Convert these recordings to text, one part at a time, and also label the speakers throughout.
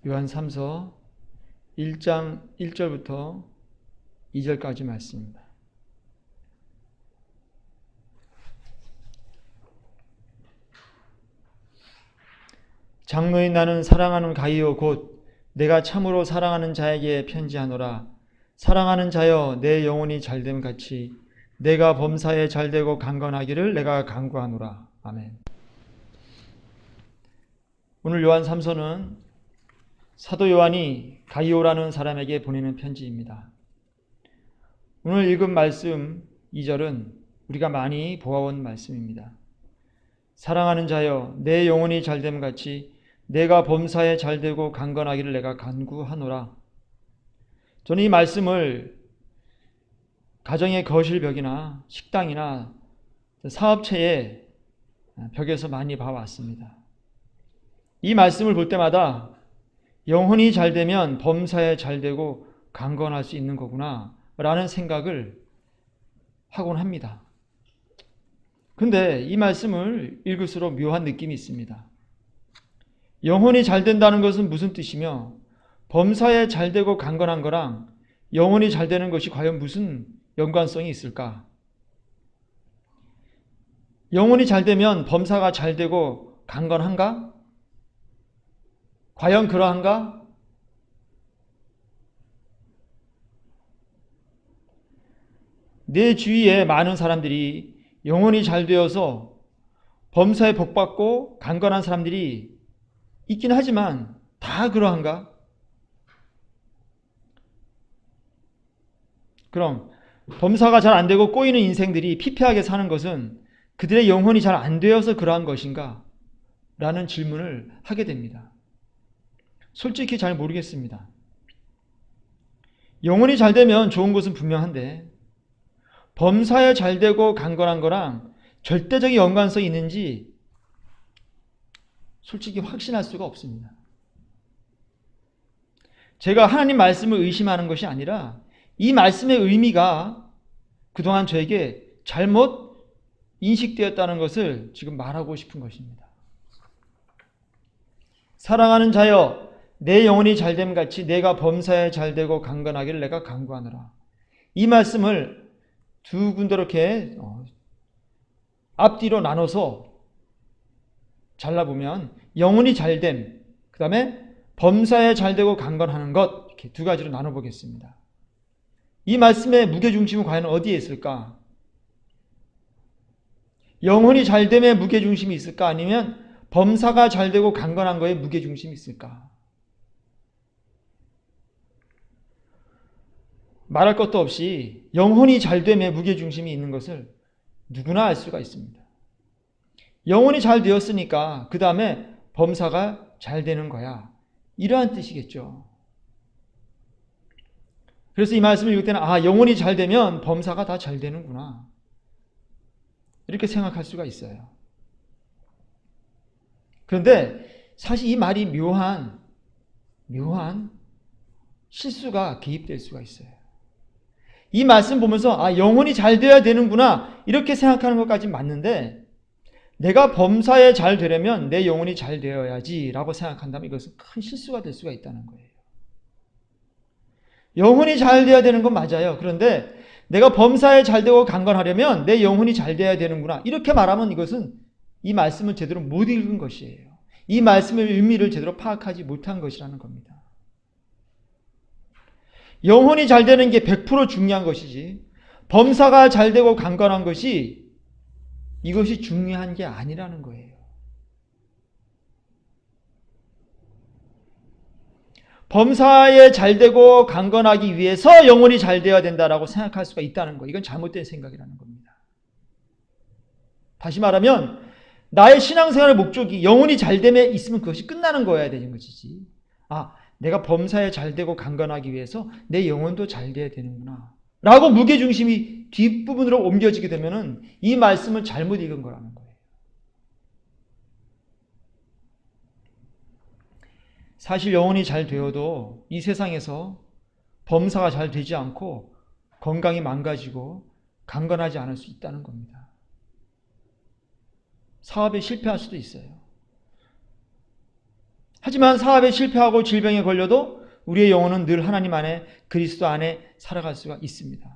Speaker 1: 요한 3서 1장 1절부터 2절까지 말씀입니다. 장로인 나는 사랑하는 가이오 곧 내가 참으로 사랑하는 자에게 편지하노라. 사랑하는 자여 내 영혼이 잘됨 같이 내가 범사에 잘되고 강건하기를 내가 간구하노라. 아멘. 오늘 요한 3서는 사도 요한이 가이오라는 사람에게 보내는 편지입니다. 오늘 읽은 말씀 2절은 우리가 많이 보아온 말씀입니다. 사랑하는 자여 내 영혼이 잘됨 같이 내가 범사에 잘되고 강건하기를 내가 간구하노라. 저는 이 말씀을 가정의 거실벽이나 식당이나 사업체의 벽에서 많이 봐왔습니다. 이 말씀을 볼 때마다 영혼이 잘되면 범사에 잘되고 강건할 수 있는 거구나 라는 생각을 하곤 합니다. 근데 이 말씀을 읽을수록 묘한 느낌이 있습니다. 영혼이 잘된다는 것은 무슨 뜻이며 범사에 잘되고 강건한 거랑 영혼이 잘되는 것이 과연 무슨 연관성이 있을까? 영혼이 잘되면 범사가 잘되고 강건한가? 과연 그러한가? 내 주위에 많은 사람들이 영혼이 잘 되어서 범사에 복받고 강건한 사람들이 있긴 하지만 다 그러한가? 그럼 범사가 잘 안 되고 꼬이는 인생들이 피폐하게 사는 것은 그들의 영혼이 잘 안 되어서 그러한 것인가? 라는 질문을 하게 됩니다. 솔직히 잘 모르겠습니다. 영혼이 잘 되면 좋은 것은 분명한데 범사에 잘 되고 강건한 거랑 절대적인 연관성이 있는지 솔직히 확신할 수가 없습니다. 제가 하나님 말씀을 의심하는 것이 아니라 이 말씀의 의미가 그동안 저에게 잘못 인식되었다는 것을 지금 말하고 싶은 것입니다. 사랑하는 자여 내 영혼이 잘됨 같이 내가 범사에 잘되고 강건하기를 내가 간구하노라. 이 말씀을 두 군데로 이렇게 앞뒤로 나눠서 잘라보면 영혼이 잘됨, 그 다음에 범사에 잘되고 강건하는 것, 이렇게 두 가지로 나눠보겠습니다. 이 말씀의 무게중심은 과연 어디에 있을까? 영혼이 잘됨에 무게중심이 있을까? 아니면 범사가 잘되고 강건한 거에 무게중심이 있을까? 말할 것도 없이 영혼이 잘됨에 무게중심이 있는 것을 누구나 알 수가 있습니다. 영혼이 잘 되었으니까 그 다음에 범사가 잘 되는 거야. 이러한 뜻이겠죠. 그래서 이 말씀을 읽을 때는 영혼이 잘 되면 범사가 다 잘 되는구나. 이렇게 생각할 수가 있어요. 그런데 사실 이 말이 묘한 실수가 개입될 수가 있어요. 이 말씀 보면서 영혼이 잘 되어야 되는구나 이렇게 생각하는 것까지 맞는데 내가 범사에 잘 되려면 내 영혼이 잘 되어야지 라고 생각한다면 이것은 큰 실수가 될 수가 있다는 거예요. 영혼이 잘 되어야 되는 건 맞아요. 그런데 내가 범사에 잘 되고 강건하려면 내 영혼이 잘 되어야 되는구나 이렇게 말하면 이것은 이 말씀을 제대로 못 읽은 것이에요. 이 말씀의 의미를 제대로 파악하지 못한 것이라는 겁니다. 영혼이 잘 되는 게 100% 중요한 것이지 범사가 잘 되고 강건한 것이 이것이 중요한 게 아니라는 거예요. 범사에 잘 되고 강건하기 위해서 영혼이 잘 되어야 된다라고 생각할 수가 있다는 거. 이건 잘못된 생각이라는 겁니다. 다시 말하면 나의 신앙생활의 목적이 영혼이 잘됨에 있으면 그것이 끝나는 거여야 되는 것이지. 내가 범사에 잘 되고 강건하기 위해서 내 영혼도 잘 돼야 되는구나 라고 무게중심이 뒷부분으로 옮겨지게 되면 이 말씀은 잘못 읽은 거라는 거예요. 사실 영혼이 잘 되어도 이 세상에서 범사가 잘 되지 않고 건강이 망가지고 강건하지 않을 수 있다는 겁니다. 사업에 실패할 수도 있어요. 하지만 사업에 실패하고 질병에 걸려도 우리의 영혼은 늘 하나님 안에, 그리스도 안에 살아갈 수가 있습니다.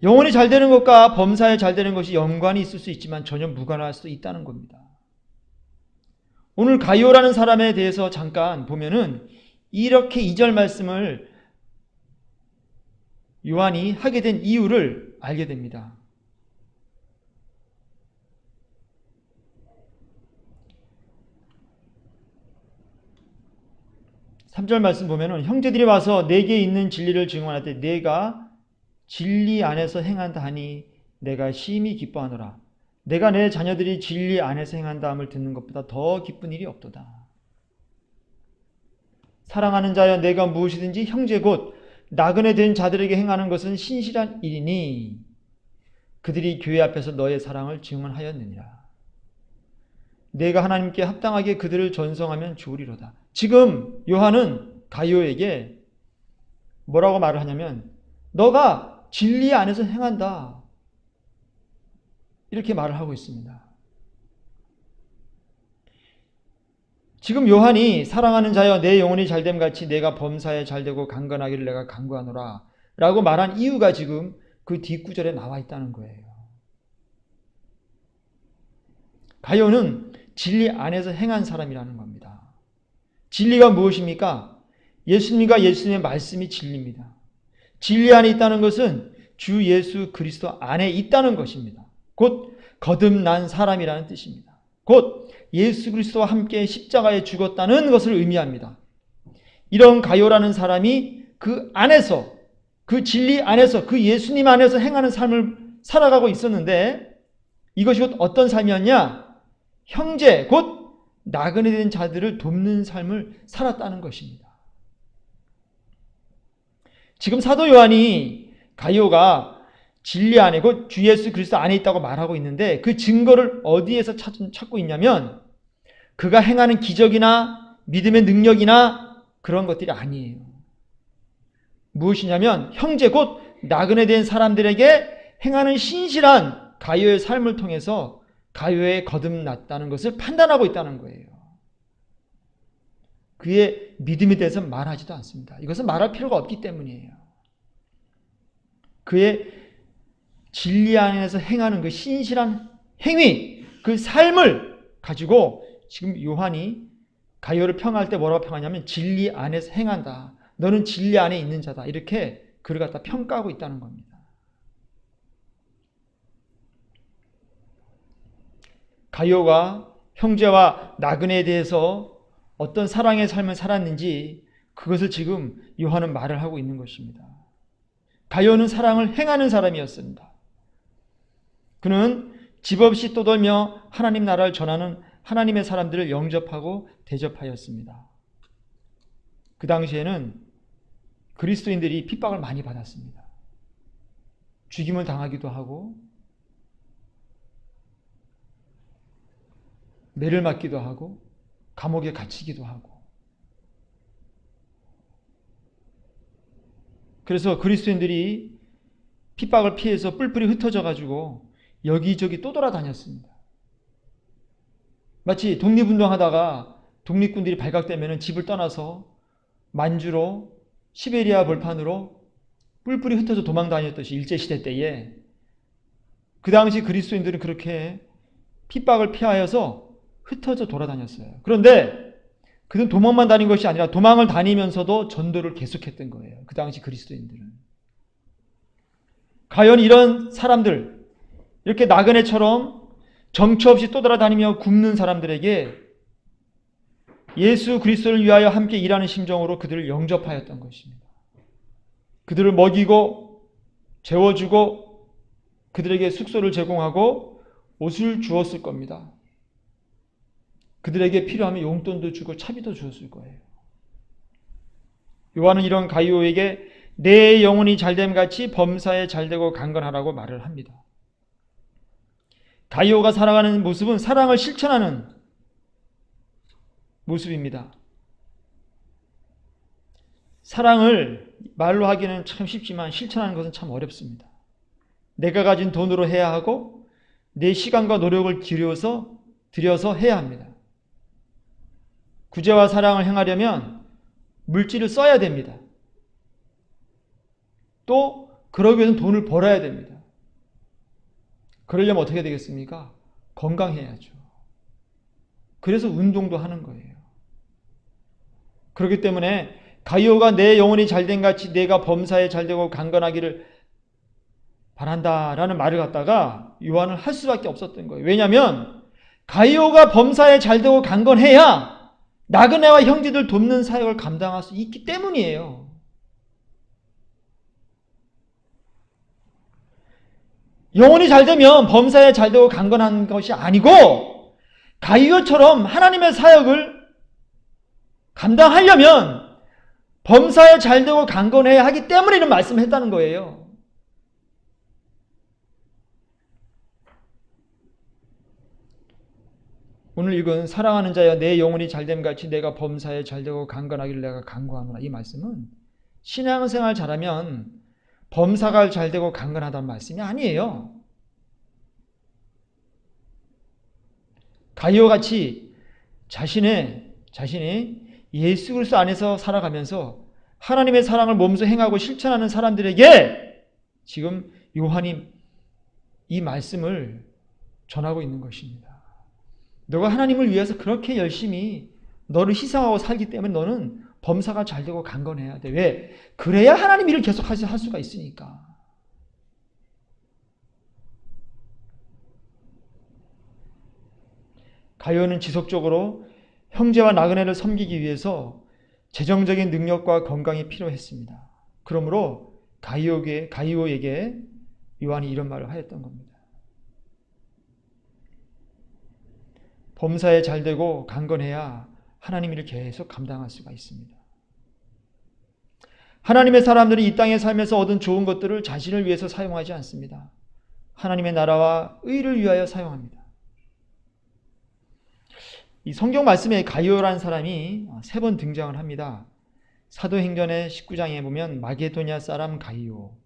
Speaker 1: 영혼이 잘 되는 것과 범사에 잘 되는 것이 연관이 있을 수 있지만 전혀 무관할 수도 있다는 겁니다. 오늘 가이오라는 사람에 대해서 잠깐 보면은 이렇게 2절 말씀을 요한이 하게 된 이유를 알게 됩니다. (3절) 말씀 보면은 형제들이 와서 내게 있는 진리를 증언하되 내가 진리 안에서 행한다 하니 내가 심히 기뻐하노라. 내가 내 자녀들이 진리 안에서 행한다 함을 듣는 것보다 더 기쁜 일이 없도다. 사랑하는 자여, 내가 무엇이든지 형제 곧 나그네 된 자들에게 행하는 것은 신실한 일이니 그들이 교회 앞에서 너의 사랑을 증언하였느니라. 내가 하나님께 합당하게 그들을 전송하면 좋으리로다. 지금 요한은 가이오에게 뭐라고 말을 하냐면 너가 진리 안에서 행한다, 이렇게 말을 하고 있습니다. 지금 요한이 사랑하는 자여 내 영혼이 잘됨 같이 내가 범사에 잘되고 강건하기를 내가 간구하노라 라고 말한 이유가 지금 그 뒷구절에 나와 있다는 거예요. 가이오는 진리 안에서 행한 사람이라는 겁니다. 진리가 무엇입니까? 예수님과 예수님의 말씀이 진리입니다. 진리 안에 있다는 것은 주 예수 그리스도 안에 있다는 것입니다. 곧 거듭난 사람이라는 뜻입니다. 곧 예수 그리스도와 함께 십자가에 죽었다는 것을 의미합니다. 이런 가이오라는 사람이 그 안에서, 그 진리 안에서, 그 예수님 안에서 행하는 삶을 살아가고 있었는데 이것이 곧 어떤 삶이었냐? 형제, 곧 나그네 된 자들을 돕는 삶을 살았다는 것입니다. 지금 사도 요한이 가이오가 진리 안에 곧 주 예수 그리스도 안에 있다고 말하고 있는데 그 증거를 어디에서 찾고 있냐면 그가 행하는 기적이나 믿음의 능력이나 그런 것들이 아니에요. 무엇이냐면 형제 곧 나그네 된 사람들에게 행하는 신실한 가이오의 삶을 통해서 가이오에 거듭났다는 것을 판단하고 있다는 거예요. 그의 믿음에 대해서 말하지도 않습니다. 이것은 말할 필요가 없기 때문이에요. 그의 진리 안에서 행하는 그 신실한 행위, 그 삶을 가지고 지금 요한이 가이오를 평할 때 뭐라고 평하냐면 진리 안에서 행한다. 너는 진리 안에 있는 자다. 이렇게 그를 갖다 평가하고 있다는 겁니다. 가이오가 형제와 나그네에 대해서 어떤 사랑의 삶을 살았는지 그것을 지금 요한은 말을 하고 있는 것입니다. 가이오는 사랑을 행하는 사람이었습니다. 그는 집 없이 떠돌며 하나님 나라를 전하는 하나님의 사람들을 영접하고 대접하였습니다. 그 당시에는 그리스도인들이 핍박을 많이 받았습니다. 죽임을 당하기도 하고 매를 맞기도 하고 감옥에 갇히기도 하고, 그래서 그리스도인들이 핍박을 피해서 뿔뿔이 흩어져 가지고 여기저기 또 돌아다녔습니다. 마치 독립운동하다가 독립군들이 발각되면 집을 떠나서 만주로 시베리아 벌판으로 뿔뿔이 흩어져 도망 다녔듯이 일제시대 때에 그 당시 그리스도인들은 그렇게 핍박을 피하여서 흩어져 돌아다녔어요. 그런데 그들은 도망만 다닌 것이 아니라 도망을 다니면서도 전도를 계속했던 거예요. 그 당시 그리스도인들은. 과연 이런 사람들, 이렇게 나그네처럼 정처 없이 떠돌아다니며 굶는 사람들에게 예수 그리스도를 위하여 함께 일하는 심정으로 그들을 영접하였던 것입니다. 그들을 먹이고 재워주고 그들에게 숙소를 제공하고 옷을 주었을 겁니다. 그들에게 필요하면 용돈도 주고 차비도 주었을 거예요. 요한은 이런 가이오에게 내 영혼이 잘됨 같이 범사에 잘되고 강건하라고 말을 합니다. 가이오가 살아가는 모습은 사랑을 실천하는 모습입니다. 사랑을 말로 하기는 참 쉽지만 실천하는 것은 참 어렵습니다. 내가 가진 돈으로 해야 하고 내 시간과 노력을 들여서 해야 합니다. 구제와 사랑을 행하려면 물질을 써야 됩니다. 또 그러기 위해서는 돈을 벌어야 됩니다. 그러려면 어떻게 되겠습니까? 건강해야죠. 그래서 운동도 하는 거예요. 그렇기 때문에 가이오가 내 영혼이 잘된 같이 내가 범사에 잘되고 강건하기를 바란다라는 말을 갖다가 요한은 할 수밖에 없었던 거예요. 왜냐하면 가이오가 범사에 잘되고 강건해야 나그네와 형제들 돕는 사역을 감당할 수 있기 때문이에요. 영혼이 잘되면 범사에 잘되고 강건한 것이 아니고 가이오처럼 하나님의 사역을 감당하려면 범사에 잘되고 강건해야 하기 때문에 이런 말씀을 했다는 거예요. 오늘 읽은 사랑하는 자여 내 영혼이 잘됨 같이 내가 범사에 잘되고 강건하기를 내가 간구하노라. 이 말씀은 신앙생활 잘하면 범사가 잘되고 강건하다는 말씀이 아니에요. 가이오같이 자신이 예수 그리스도 안에서 살아가면서 하나님의 사랑을 몸소 행하고 실천하는 사람들에게 지금 요한이 이 말씀을 전하고 있는 것입니다. 너가 하나님을 위해서 그렇게 열심히 너를 희생하고 살기 때문에 너는 범사가 잘되고 강건해야 돼. 왜? 그래야 하나님 일을 계속 할 수가 있으니까. 가이오는 지속적으로 형제와 나그네를 섬기기 위해서 재정적인 능력과 건강이 필요했습니다. 그러므로 가이오에게 요한이 이런 말을 하였던 겁니다. 범사에 잘되고 강건해야 하나님 일을 계속 감당할 수가 있습니다. 하나님의 사람들이 이 땅에 살면서 얻은 좋은 것들을 자신을 위해서 사용하지 않습니다. 하나님의 나라와 의를 위하여 사용합니다. 이 성경 말씀에 가이오라는 사람이 3번 등장을 합니다. 사도행전의 19장에 보면 마게도냐 사람 가이오,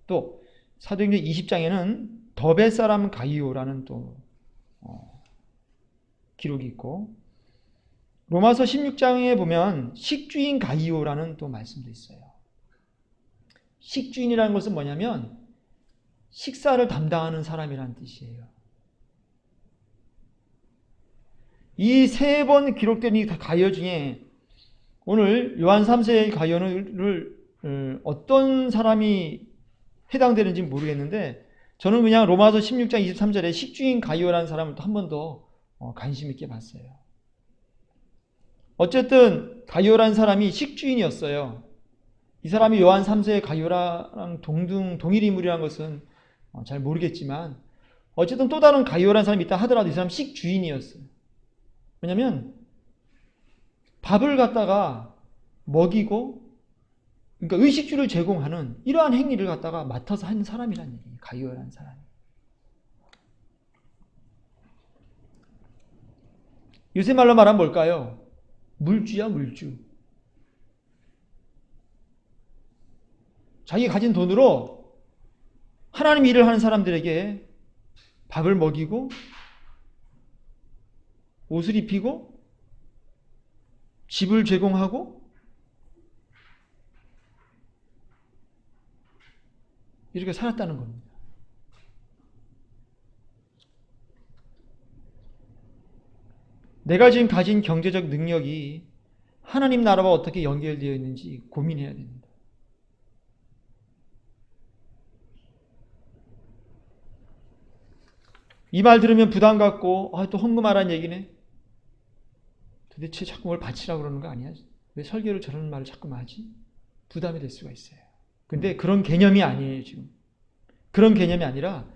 Speaker 1: 또 사도행전 20장에는 더베 사람 가이오라는 또 기록이 있고, 로마서 16장에 보면 식주인 가이오라는 또 말씀도 있어요. 식주인이라는 것은 뭐냐면 식사를 담당하는 사람이라는 뜻이에요. 이 3번 기록된 이 가이오 중에 오늘 요한 3세의 가이오를 어떤 사람이 해당되는지 모르겠는데 저는 그냥 로마서 16장 23절에 식주인 가이오라는 사람을 또 한 번 더 관심 있게 봤어요. 어쨌든 가이오라는 사람이 식주인이었어요. 이 사람이 요한 3세의 가이오랑 동일 인물이라는 것은 잘 모르겠지만 어쨌든 또 다른 가이오라는 사람이 있다 하더라도 이 사람 식주인이었어요. 왜냐하면 밥을 갖다가 먹이고 그러니까 의식주를 제공하는 이러한 행위를 갖다가 맡아서 하는 사람이라는 얘기예요. 가이오라는 사람이. 요새 말로 말하면 뭘까요? 물주야, 물주. 자기 가진 돈으로 하나님 일을 하는 사람들에게 밥을 먹이고 옷을 입히고 집을 제공하고 이렇게 살았다는 겁니다. 내가 지금 가진 경제적 능력이 하나님 나라와 어떻게 연결되어 있는지 고민해야 됩니다. 이 말 들으면 부담 갖고 또 헌금하라는 얘기네. 도대체 자꾸 뭘 바치라고 그러는 거 아니야? 왜 설교를 저런 말을 자꾸 하지? 부담이 될 수가 있어요. 근데 그런 개념이 아니에요, 지금. 그런 개념이 아니라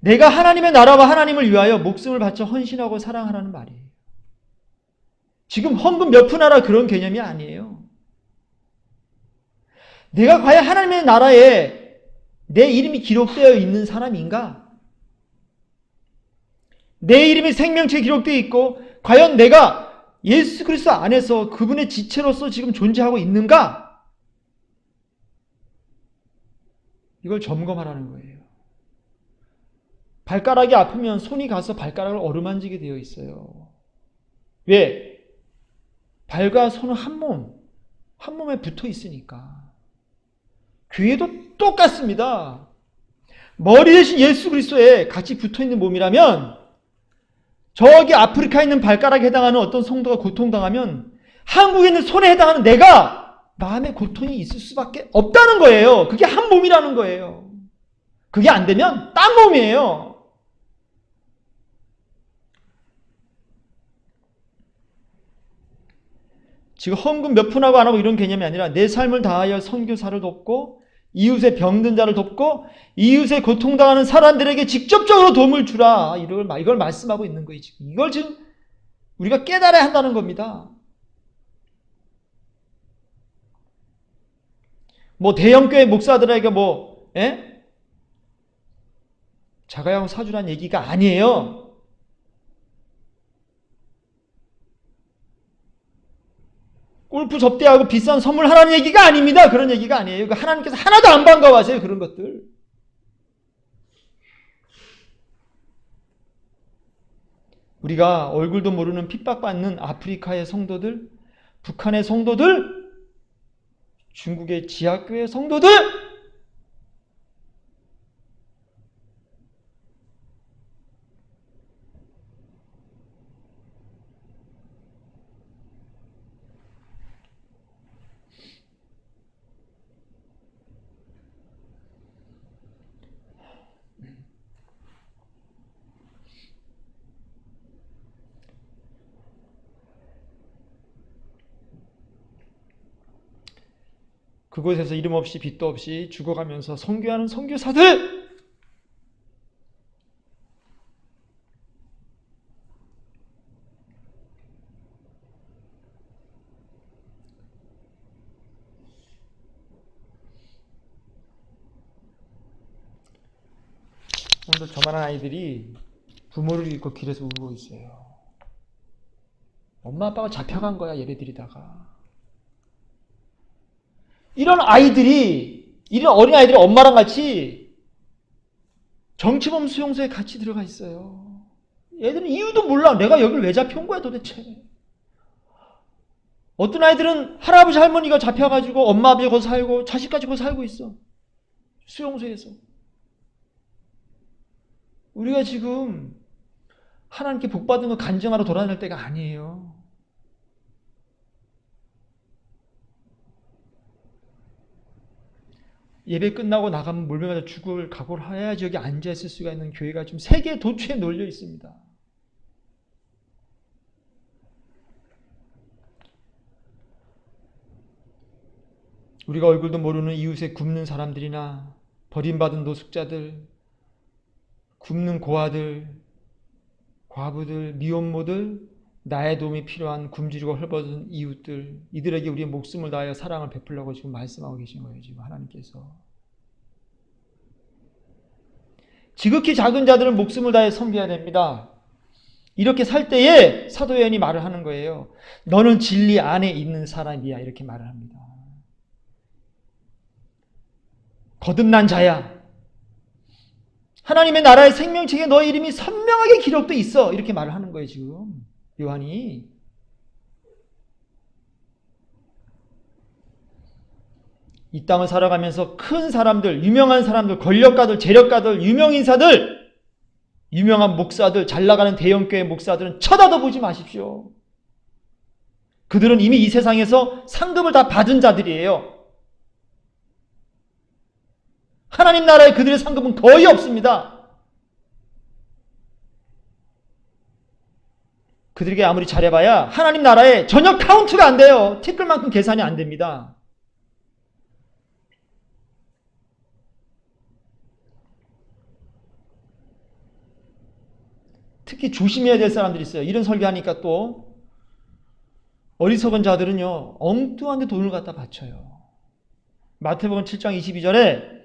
Speaker 1: 내가 하나님의 나라와 하나님을 위하여 목숨을 바쳐 헌신하고 사랑하라는 말이에요. 지금 헌금 몇 푼 하라 그런 개념이 아니에요. 내가 과연 하나님의 나라에 내 이름이 기록되어 있는 사람인가? 내 이름이 생명체에 기록되어 있고 과연 내가 예수 그리스도 안에서 그분의 지체로서 지금 존재하고 있는가? 이걸 점검하라는 거예요. 발가락이 아프면 손이 가서 발가락을 어루만지게 되어 있어요. 왜? 발과 손은 한 몸에 붙어 있으니까. 교회도 똑같습니다. 머리 대신 예수 그리스도에 같이 붙어 있는 몸이라면 저기 아프리카에 있는 발가락에 해당하는 어떤 성도가 고통당하면 한국에 있는 손에 해당하는 내가 마음의 고통이 있을 수밖에 없다는 거예요. 그게 한 몸이라는 거예요. 그게 안 되면 딴 몸이에요. 지금 헌금 몇 푼하고 안 하고 이런 개념이 아니라 내 삶을 다하여 선교사를 돕고 이웃의 병든 자를 돕고 이웃의 고통당하는 사람들에게 직접적으로 도움을 주라. 이걸 말씀하고 있는 거예요. 지금. 이걸 지금 우리가 깨달아야 한다는 겁니다. 뭐 대형교회 목사들에게 자가용 사주란 얘기가 아니에요. 골프 접대하고 비싼 선물 하라는 얘기가 아닙니다. 그런 얘기가 아니에요. 하나님께서 하나도 안 반가워하세요. 그런 것들. 우리가 얼굴도 모르는 핍박받는 아프리카의 성도들, 북한의 성도들, 중국의 지하교회 성도들, 그곳에서 이름 없이 빚도 없이 죽어가면서 선교하는 선교사들, 오늘도 저만한 아이들이 부모를 잃고 길에서 울고 있어요. 엄마 아빠가 잡혀간 거야, 예배 드리다가. 이런 어린아이들이 엄마랑 같이 정치범 수용소에 같이 들어가 있어요. 얘들은 이유도 몰라. 내가 여기를 왜 잡혀온 거야 도대체. 어떤 아이들은 할아버지 할머니가 잡혀가지고 엄마 아버지가 거기서 살고 자식까지 거기서 살고 있어. 수용소에서. 우리가 지금 하나님께 복받은 거 간증하러 돌아다닐 때가 아니에요. 예배 끝나고 나가면 몰매맞아 죽을 각오를 해야지 여기 앉아있을 수가 있는 교회가 지금 세계 도처에 널려 있습니다. 우리가 얼굴도 모르는 이웃에 굶는 사람들이나 버림받은 노숙자들, 굶는 고아들, 과부들, 미혼모들, 나의 도움이 필요한 굶주리고 헐벗은 이웃들, 이들에게 우리의 목숨을 다하여 사랑을 베풀려고 지금 말씀하고 계신 거예요. 지금 하나님께서. 지극히 작은 자들은 목숨을 다해 섬겨야 됩니다. 이렇게 살 때에 사도 요한이 말을 하는 거예요. 너는 진리 안에 있는 사람이야. 이렇게 말을 합니다. 거듭난 자야. 하나님의 나라의 생명책에 너의 이름이 선명하게 기록돼 있어. 이렇게 말을 하는 거예요. 지금 요한이. 이 땅을 살아가면서 큰 사람들, 유명한 사람들, 권력가들, 재력가들, 유명인사들, 유명한 목사들, 잘나가는 대형교회 목사들은 쳐다도 보지 마십시오. 그들은 이미 이 세상에서 상급을 다 받은 자들이에요. 하나님 나라에 그들의 상급은 거의 없습니다. 그들에게 아무리 잘해봐야 하나님 나라에 전혀 카운트가 안 돼요. 티끌만큼 계산이 안 됩니다. 특히 조심해야 될 사람들이 있어요. 이런 설교하니까 또 어리석은 자들은요, 엉뚱한 데 돈을 갖다 바쳐요. 마태복음 7장 22절에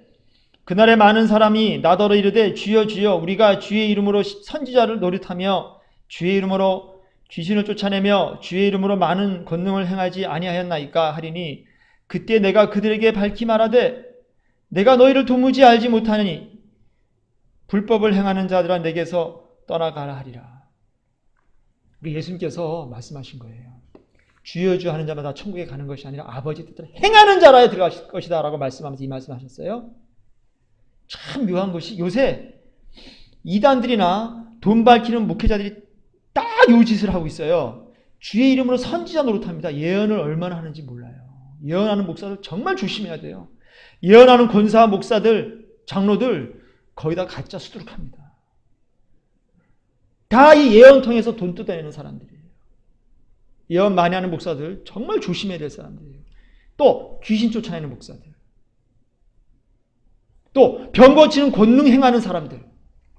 Speaker 1: 그날에 많은 사람이 나더러 이르되 주여 주여 우리가 주의 이름으로 선지자를 노릇하며 주의 이름으로 귀신을 쫓아내며 주의 이름으로 많은 권능을 행하지 아니하였나이까 하리니 그때 내가 그들에게 밝히 말하되 내가 너희를 도무지 알지 못하느니 불법을 행하는 자들아 내게서 떠나가라 하리라. 예수님께서 말씀하신 거예요. 주여 주여 하는 자마다 천국에 가는 것이 아니라 아버지 뜻대로 행하는 자라에 들어갈 것이다 라고 말씀하면서 이 말씀하셨어요. 참 묘한 것이 요새 이단들이나 돈 밝히는 목회자들이 딱 요 짓을 하고 있어요. 주의 이름으로 선지자 노릇합니다. 예언을 얼마나 하는지 몰라요. 예언하는 목사들 정말 조심해야 돼요. 예언하는 권사 목사들, 장로들 거의 다 가짜 수두룩합니다. 다 이 예언 통해서 돈 뜯어내는 사람들이에요. 예언 많이 하는 목사들 정말 조심해야 될 사람들이에요. 또 귀신 쫓아내는 목사들, 또 병 고치는 권능 행하는 사람들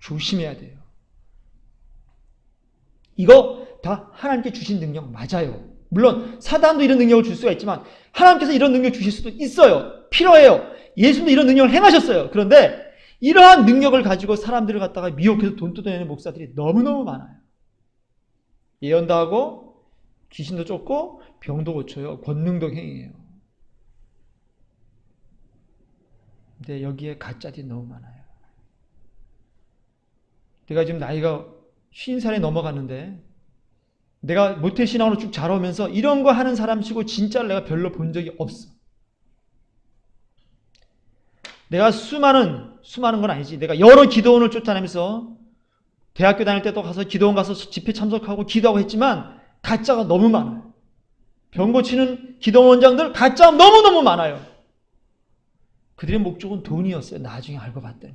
Speaker 1: 조심해야 돼요. 이거 다 하나님께 주신 능력 맞아요. 물론 사단도 이런 능력을 줄 수가 있지만 하나님께서 이런 능력을 주실 수도 있어요. 필요해요. 예수도 이런 능력을 행하셨어요. 그런데 이러한 능력을 가지고 사람들을 갖다가 미혹해서 돈 뜯어내는 목사들이 너무너무 많아요. 예언도 하고 귀신도 쫓고 병도 고쳐요. 권능도 행해요. 근데 여기에 가짜들이 너무 많아요. 내가 지금 나이가 50살에 넘어갔는데 내가 모태신앙으로 쭉 자라오면서 이런 거 하는 사람 치고 진짜를 내가 별로 본 적이 없어. 내가 수많은 건 아니지. 내가 여러 기도원을 쫓아내면서 대학교 다닐 때도 가서 기도원 가서 집회 참석하고 기도하고 했지만 가짜가 너무 많아요. 병 고치는 기도원장들 가짜가 너무너무 많아요. 그들의 목적은 돈이었어요. 나중에 알고 봤더니.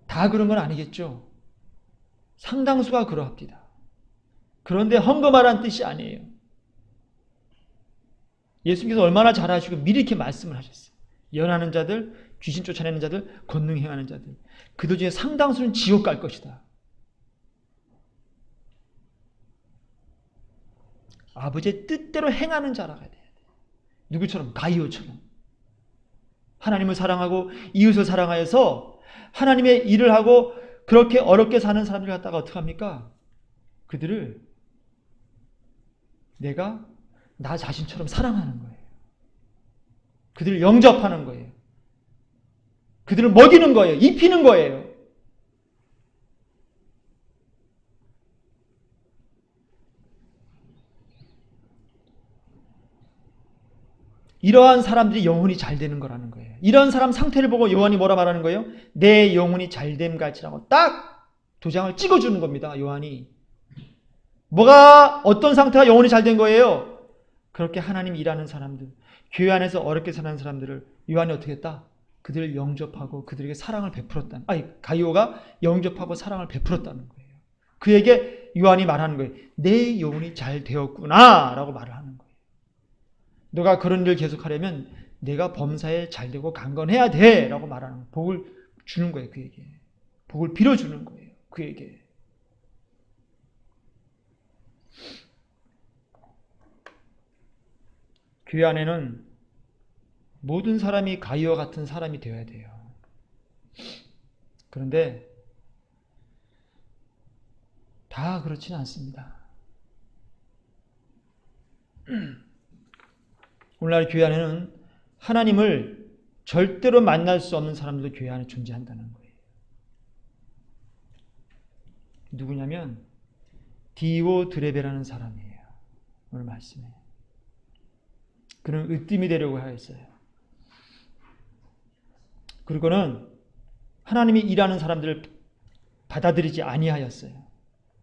Speaker 1: 다 그런 건 아니겠죠. 상당수가 그러합니다. 그런데 헌금하라는 뜻이 아니에요. 예수님께서 얼마나 잘하시고 미리 이렇게 말씀을 하셨어요. 예언하는 자들, 귀신 쫓아내는 자들, 권능 행하는 자들. 그들 중에 상당수는 지옥 갈 것이다. 아버지의 뜻대로 행하는 자라가 돼야 돼요. 누구처럼? 가이오처럼. 하나님을 사랑하고 이웃을 사랑하여서 하나님의 일을 하고 그렇게 어렵게 사는 사람들 갖다가 어떻게 합니까? 그들을 내가 나 자신처럼 사랑하는 거예요. 그들을 영접하는 거예요. 그들을 먹이는 거예요. 입히는 거예요. 이러한 사람들이 영혼이 잘 되는 거라는 거예요. 이런 사람 상태를 보고 요한이 뭐라 말하는 거예요? 내 영혼이 잘됨 같이라고 딱 도장을 찍어주는 겁니다. 요한이. 어떤 상태가 영혼이 잘된 거예요? 그렇게 하나님 일하는 사람들, 교회 안에서 어렵게 사는 사람들을 요한이 어떻게 했다? 그들을 영접하고 그들에게 사랑을 베풀었다는, 가이오가 영접하고 사랑을 베풀었다는 거예요. 그에게 요한이 말하는 거예요. 내 영혼이 잘 되었구나 라고 말을 하는 거예요. 너가 그런 일을 계속하려면 내가 범사에 잘되고 강건해야 돼 라고 말하는 거예요. 복을 주는 거예요. 그에게. 복을 빌어주는 거예요. 그에게. 교회 안에는 모든 사람이 가이오와 같은 사람이 되어야 돼요. 그런데 다 그렇지는 않습니다. 오늘날 교회 안에는 하나님을 절대로 만날 수 없는 사람들도 교회 안에 존재한다는 거예요. 누구냐면 디오드레베라는 사람이에요. 오늘 말씀에. 그는 으뜸이 되려고 하였어요. 그리고는 하나님이 일하는 사람들을 받아들이지 아니하였어요.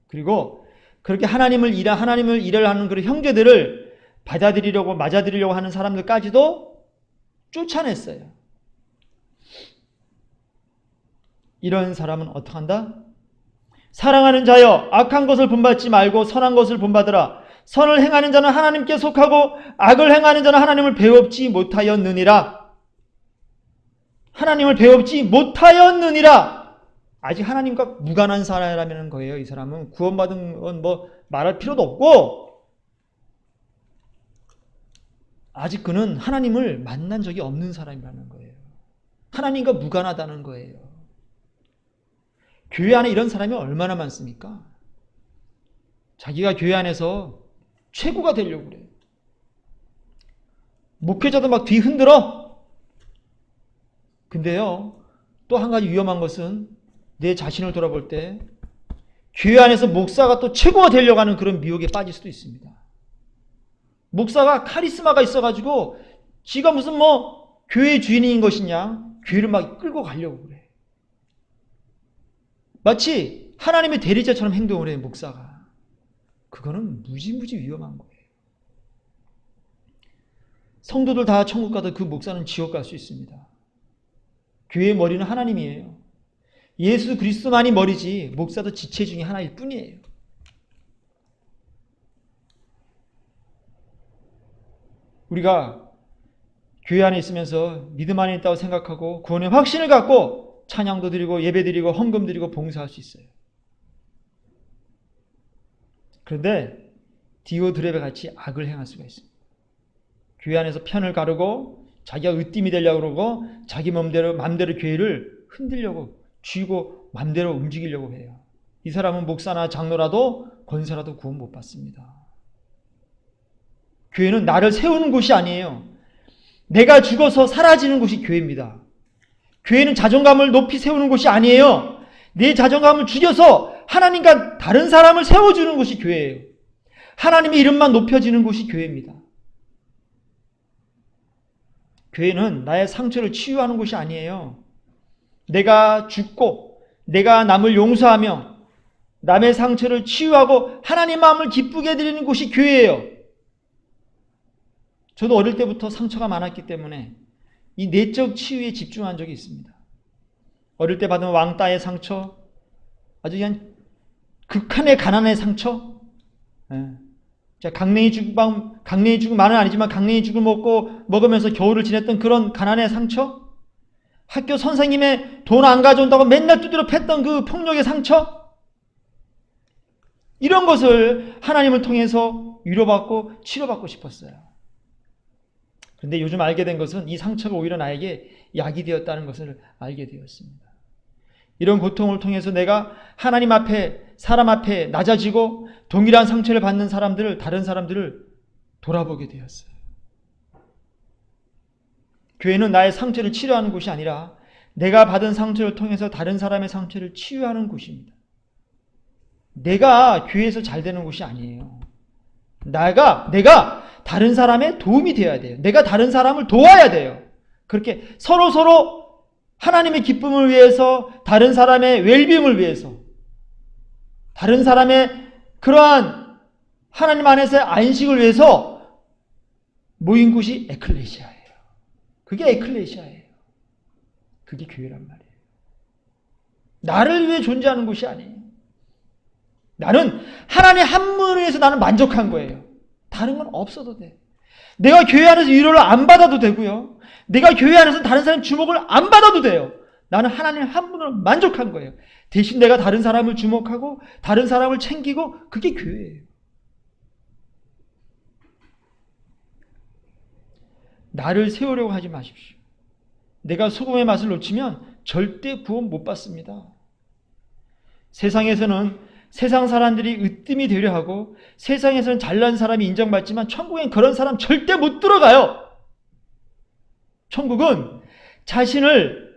Speaker 1: 그리고 그렇게 하나님을 일을 하는 그런 형제들을 받아들이려고 맞아들이려고 하는 사람들까지도 쫓아냈어요. 이런 사람은 어떻게 한다? 사랑하는 자여 악한 것을 본받지 말고 선한 것을 본받으라. 선을 행하는 자는 하나님께 속하고 악을 행하는 자는 하나님을 배웁지 못하였느니라. 하나님을 배웁지 못하였느니라. 아직 하나님과 무관한 사람이라는 거예요. 이 사람은 구원받은 건 말할 필요도 없고 아직 그는 하나님을 만난 적이 없는 사람이라는 거예요. 하나님과 무관하다는 거예요. 교회 안에 이런 사람이 얼마나 많습니까? 자기가 교회 안에서 최고가 되려고 그래요. 목회자도 막 뒤 흔들어. 근데요, 또 한 가지 위험한 것은 내 자신을 돌아볼 때 교회 안에서 목사가 또 최고가 되려고 하는 그런 미혹에 빠질 수도 있습니다. 목사가 카리스마가 있어가지고 지가 무슨 교회 주인인 것이냐, 교회를 막 끌고 가려고 그래. 마치 하나님의 대리자처럼 행동을 해요, 목사가. 그거는 무지무지 위험한 거예요. 성도들 다 천국 가도 그 목사는 지옥 갈 수 있습니다. 교회의 머리는 하나님이에요. 예수 그리스도만이 머리지 목사도 지체 중에 하나일 뿐이에요. 우리가 교회 안에 있으면서 믿음 안에 있다고 생각하고 구원의 확신을 갖고 찬양도 드리고 예배 드리고 헌금 드리고 봉사할 수 있어요. 그런데 디오드렙에 같이 악을 행할 수가 있습니다. 교회 안에서 편을 가르고 자기가 으뜸이 되려고 그러고 자기 맘대로 교회를 흔들려고 쥐고 맘대로 움직이려고 해요. 이 사람은 목사나 장로라도 권사라도 구원 못 받습니다. 교회는 나를 세우는 곳이 아니에요. 내가 죽어서 사라지는 곳이 교회입니다. 교회는 자존감을 높이 세우는 곳이 아니에요. 내 자존감을 죽여서 하나님과 다른 사람을 세워주는 곳이 교회예요. 하나님의 이름만 높여지는 곳이 교회입니다. 교회는 나의 상처를 치유하는 곳이 아니에요. 내가 죽고 내가 남을 용서하며 남의 상처를 치유하고 하나님 마음을 기쁘게 드리는 곳이 교회예요. 저도 어릴 때부터 상처가 많았기 때문에 이 내적 치유에 집중한 적이 있습니다. 어릴 때 받은 왕따의 상처, 아주 그냥 극한의 가난의 상처. 강냉이 죽만은 아니지만 강냉이 죽을 먹으면서 겨울을 지냈던 그런 가난의 상처. 학교 선생님의 돈 안 가져온다고 맨날 두드려 팼던 그 폭력의 상처. 이런 것을 하나님을 통해서 위로받고 치료받고 싶었어요. 그런데 요즘 알게 된 것은 이 상처가 오히려 나에게 약이 되었다는 것을 알게 되었습니다. 이런 고통을 통해서 내가 하나님 앞에, 사람 앞에 낮아지고 동일한 상처를 받는 다른 사람들을 돌아보게 되었어요. 교회는 나의 상처를 치료하는 곳이 아니라 내가 받은 상처를 통해서 다른 사람의 상처를 치유하는 곳입니다. 내가 교회에서 잘 되는 곳이 아니에요. 내가 다른 사람의 도움이 되어야 돼요. 내가 다른 사람을 도와야 돼요. 그렇게 서로 하나님의 기쁨을 위해서, 다른 사람의 웰빙을 위해서, 다른 사람의 그러한 하나님 안에서의 안식을 위해서 모인 곳이 에클레시아예요. 그게 에클레시아예요. 그게 교회란 말이에요. 나를 위해 존재하는 곳이 아니에요. 나는 하나님 한 분을 위해서 나는 만족한 거예요. 다른 건 없어도 돼. 내가 교회 안에서 위로를 안 받아도 되고요. 내가 교회 안에서 다른 사람 주목을 안 받아도 돼요. 나는 하나님 한 분으로 만족한 거예요. 대신 내가 다른 사람을 주목하고 다른 사람을 챙기고 그게 교회예요. 나를 세우려고 하지 마십시오. 내가 소금의 맛을 놓치면 절대 구원 못 받습니다. 세상에서는 세상 사람들이 으뜸이 되려 하고 세상에서는 잘난 사람이 인정받지만 천국엔 그런 사람 절대 못 들어가요. 천국은 자신을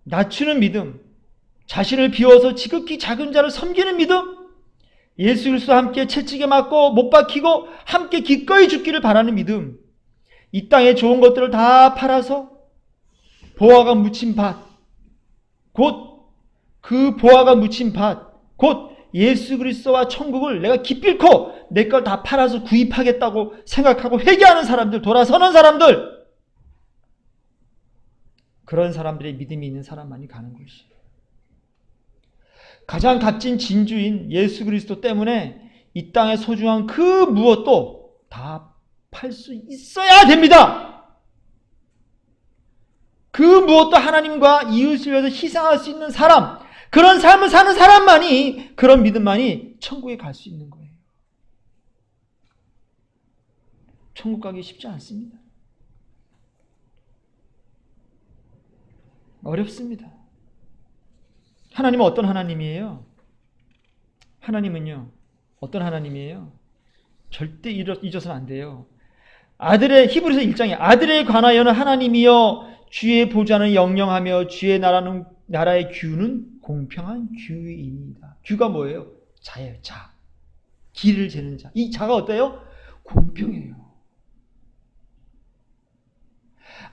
Speaker 1: 낮추는 믿음, 자신을 비워서 지극히 작은 자를 섬기는 믿음, 예수 그리스도와 함께 채찍에 맞고 못 박히고 함께 기꺼이 죽기를 바라는 믿음, 이 땅의 좋은 것들을 다 팔아서 보화가 묻힌 밭, 곧 그 보화가 묻힌 밭, 곧 예수 그리스도와 천국을 내가 기필코 내 걸 다 팔아서 구입하겠다고 생각하고 회개하는 사람들, 돌아서는 사람들, 그런 사람들의 믿음이 있는 사람만이 가는 것이에요. 가장 값진 진주인 예수 그리스도 때문에 이 땅에 소중한 그 무엇도 다 팔 수 있어야 됩니다. 그 무엇도 하나님과 이웃을 위해서 희생할 수 있는 사람, 그런 삶을 사는 사람만이, 그런 믿음만이 천국에 갈 수 있는 거예요. 천국 가기 쉽지 않습니다. 어렵습니다. 하나님은 어떤 하나님이에요? 하나님은요, 어떤 하나님이에요? 절대 잊어서는 안 돼요. 히브리서 1장에 아들에 관하여는 하나님이여 주의 보좌는 영영하며 주의 나라는 나라의 규는 공평한 규입니다. 규가 뭐예요? 자예요. 자. 길을 재는 자. 이 자가 어때요? 공평해요.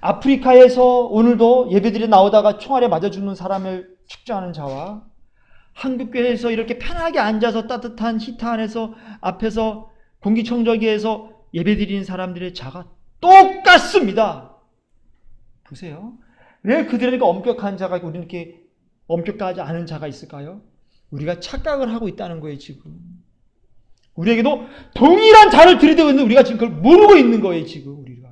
Speaker 1: 아프리카에서 오늘도 예배드려 나오다가 총알에 맞아 죽는 사람을 측정하는 자와 한국교회에서 이렇게 편하게 앉아서 따뜻한 히터 안에서 앞에서 공기청정기에서 예배드리는 사람들의 자가 똑같습니다. 보세요. 왜 그들에게 엄격한 자가 있고 우리는 이렇게 엄격하지 않은 자가 있을까요? 우리가 착각을 하고 있다는 거예요, 지금. 우리에게도 동일한 자를 들이대고 있는데 우리가 지금 그걸 모르고 있는 거예요, 지금 우리가.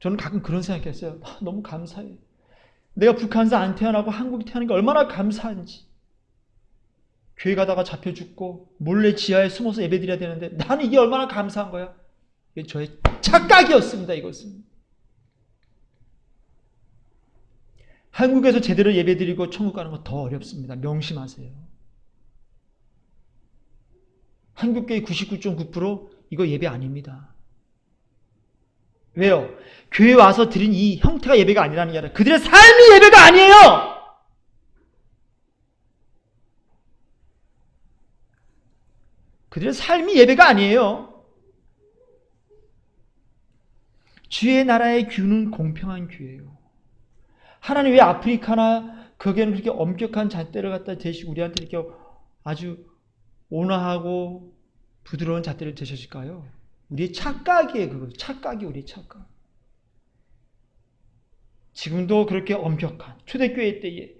Speaker 1: 저는 가끔 그런 생각했어요. 너무 감사해. 내가 북한에서 안 태어나고 한국에 태어난 게 얼마나 감사한지. 교회 가다가 잡혀 죽고 몰래 지하에 숨어서 예배드려야 되는데 나는 이게 얼마나 감사한 거야. 이게 저의 착각이었습니다. 이것은. 한국에서 제대로 예배드리고 천국 가는 거 더 어렵습니다. 명심하세요. 한국교회 99.9% 이거 예배 아닙니다. 왜요? 교회 와서 드린 이 형태가 예배가 아니라는 게 아니라 그들의 삶이 예배가 아니에요. 그들의 삶이 예배가 아니에요. 주의 나라의 규는 공평한 규예요. 하나님 왜 아프리카나 거기에는 그렇게 엄격한 잣대를 갖다 대시고 우리한테 이렇게 아주 온화하고 부드러운 잣대를 대셨을까요? 우리의 착각이에요. 그거 착각이 우리의 착각. 지금도 그렇게 엄격한 초대교회 때에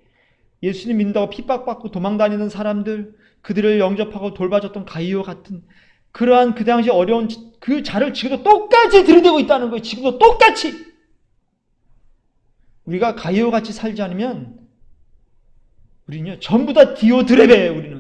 Speaker 1: 예수님 믿는다고 핍박받고 도망다니는 사람들, 그들을 영접하고 돌봐줬던 가이오 같은 그러한 그 당시 어려운 그 자를 지금도 똑같이 들이대고 있다는 거예요. 지금도 똑같이. 우리가 가이오같이 살지 않으면 우리는요 전부 다 디오드레베예요. 우리는.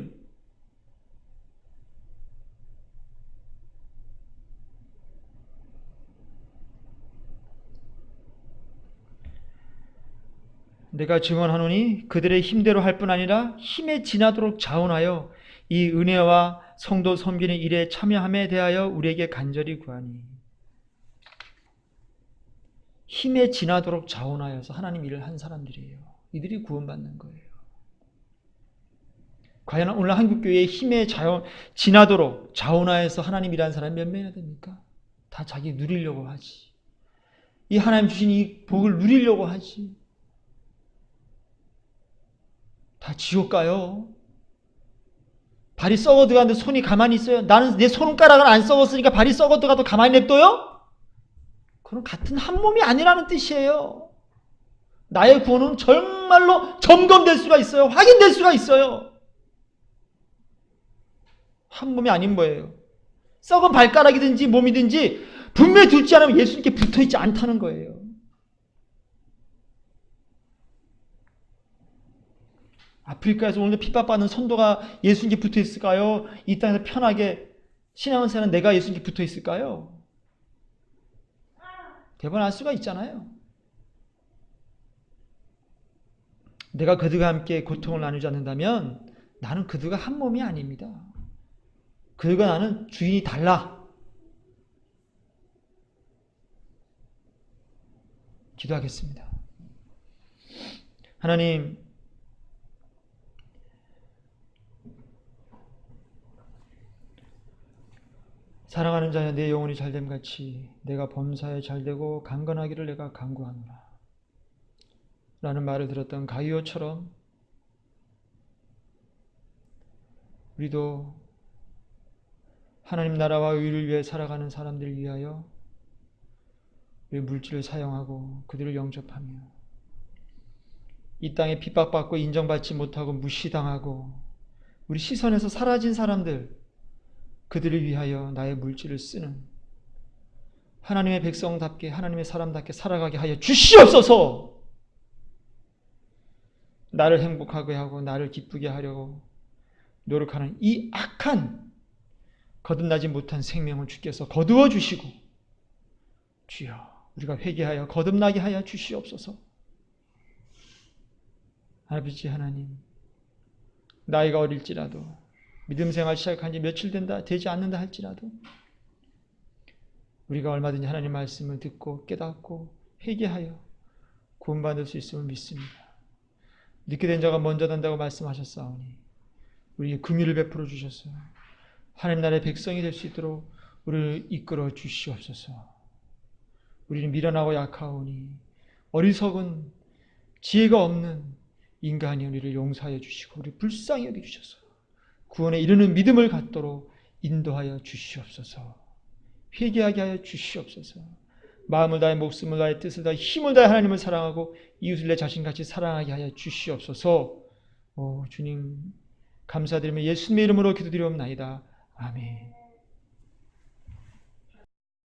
Speaker 1: 내가 증언하노니 그들의 힘대로 할 뿐 아니라 힘에 지나도록 자원하여 이 은혜와 성도 섬기는 일에 참여함에 대하여 우리에게 간절히 구하니. 힘에 지나도록 자원하여서 하나님 일을 한 사람들이에요. 이들이 구원받는 거예요. 과연 오늘 한국교회에 힘에 지나도록 자원하여서 하나님 일하는 사람이 몇 명이나 됩니까? 다 자기 누리려고 하지. 이 하나님 주신 이 복을 누리려고 하지. 다 지옥 가요. 발이 썩어 들어가는데 손이 가만히 있어요. 나는 내 손가락은 안 썩었으니까 발이 썩어 들어가도 가만히 냅둬요? 그건 같은 한 몸이 아니라는 뜻이에요. 나의 구원은 정말로 점검될 수가 있어요. 확인될 수가 있어요. 한 몸이 아닌 거예요. 썩은 발가락이든지 몸이든지 분명히 둘지 않으면 예수님께 붙어있지 않다는 거예요. 아프리카에서 오늘도 핍박받는 선도가 예수님께 붙어 있을까요? 이 땅에서 편하게 신앙을 사는 내가 예수님께 붙어 있을까요? 대번 알 수가 있잖아요. 내가 그들과 함께 고통을 나누지 않는다면 나는 그들과 한 몸이 아닙니다. 그들과 나는 주인이 달라. 기도하겠습니다. 하나님, 사랑하는 자여 내 영혼이 잘됨같이 내가 범사에 잘되고 강건하기를 내가 간구하노라 라는 말을 들었던 가이오처럼 우리도 하나님 나라와 의를 위해 살아가는 사람들을 위하여 우리 물질을 사용하고 그들을 영접하며 이 땅에 핍박받고 인정받지 못하고 무시당하고 우리 시선에서 사라진 사람들 그들을 위하여 나의 물질을 쓰는 하나님의 백성답게 하나님의 사람답게 살아가게 하여 주시옵소서. 나를 행복하게 하고 나를 기쁘게 하려고 노력하는 이 악한 거듭나지 못한 생명을 주께서 거두어 주시고 주여 우리가 회개하여 거듭나게 하여 주시옵소서. 아버지 하나님, 나이가 어릴지라도 믿음 생활 시작한 지 며칠 되지 않는다 할지라도 우리가 얼마든지 하나님 말씀을 듣고 깨닫고 회개하여 구원받을 수 있음을 믿습니다. 늦게 된 자가 먼저 단다고 말씀하셨사오니 우리에게 긍휼을 베풀어 주셔서 하나님 나라의 백성이 될 수 있도록 우리를 이끌어 주시옵소서. 우리는 미련하고 약하오니 어리석은 지혜가 없는 인간이 우리를 용서하여 주시고 우리 불쌍히 여겨주셔서 구원에 이르는 믿음을 갖도록 인도하여 주시옵소서. 회개하게 하여 주시옵소서. 마음을 다해 목숨을 다해 뜻을 다해 힘을 다해 하나님을 사랑하고 이웃을 내 자신같이 사랑하게 하여 주시옵소서. 주님 감사드리며 예수님의 이름으로 기도드리옵나이다. 아멘.